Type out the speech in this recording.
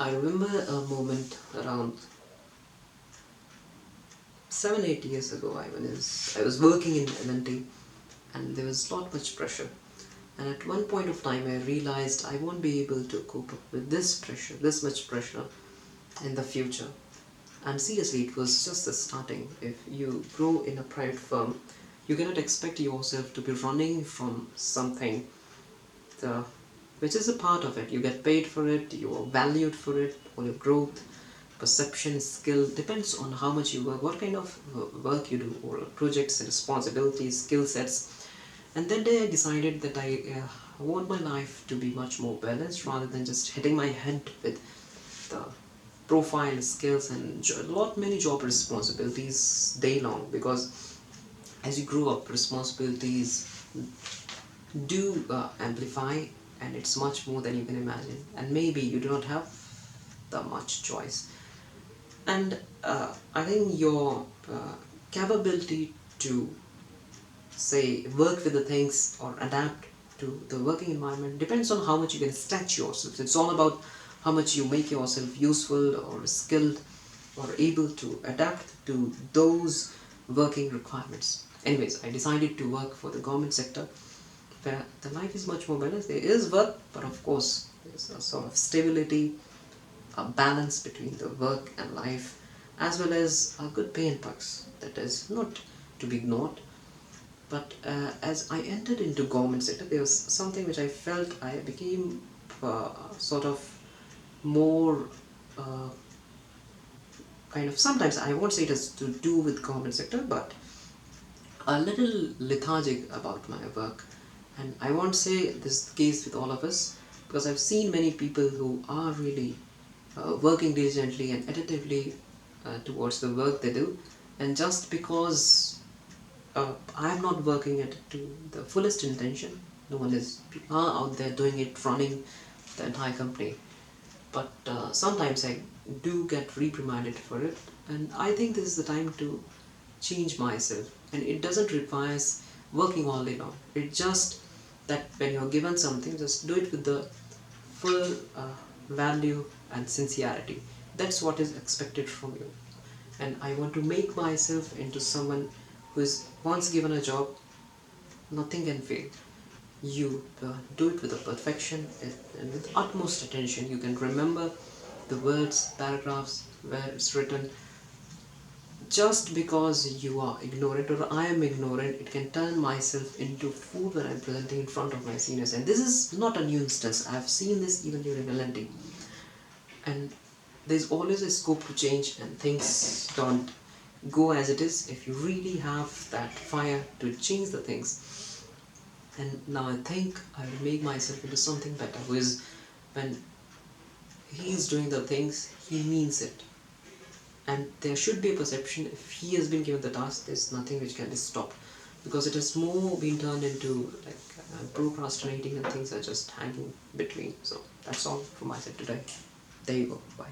I remember a moment around 7-8 years ago. I was working in L&T, and there was not much pressure. And at one point of time, I realized I won't be able to cope up with this pressure, this much pressure in the future. And seriously, it was just the starting. If you grow in a private firm, you cannot expect yourself to be running from something the, which is a part of it. You get paid for it, you are valued for it, all your growth, perception, skill depends on how much you work, what kind of work you do, or projects, responsibilities, skill sets. And that day I decided that I want my life to be much more balanced rather than just hitting my head with the profile, skills, and many job responsibilities day long. Because as you grow up, responsibilities do amplify, and it's much more than you can imagine. And maybe you do not have the much choice. And I think your capability to say work with the things or adapt to the working environment depends on how much you can stretch yourself. It's all about how much you make yourself useful or skilled or able to adapt to those working requirements. Anyways, I decided to work for the government sector where the life is much more balanced. There is work, but of course there's a sort of stability, a balance between the work and life, as well as a good pay and perks that is not to be ignored. But as I entered into government sector, there was something which I felt I became sort of more uh, kind of, sometimes I won't say it has to do with government sector, but a little lethargic about my work. And I won't say this is the case with all of us, because I've seen many people who are really working diligently and attentively towards the work they do. And just because I'm not working at it to the fullest intention, no one is out there doing it, running the entire company. But sometimes I do get reprimanded for it, and I think this is the time to change myself. And it doesn't require working all day long. It's just that when you're given something, just do it with the full value and sincerity. That's what is expected from you. And I want to make myself into someone who is once given a job, nothing can fail. You do it with a perfection and with utmost attention. You can remember the words, paragraphs where it's written. Just because you are ignorant or I am ignorant, it can turn myself into food when I'm presenting in front of my seniors. And this is not a new instance. I've seen this even during L&T. And there's always a scope to change, and things don't go as it is if you really have that fire to change the things. And now I think I will make myself into something better, because when he's doing the things, he means it. And there should be a perception, if he has been given the task, there's nothing which can be stopped, because it has more been turned into like procrastinating, and things are just hanging between. So that's all from my side today. There you go. Bye.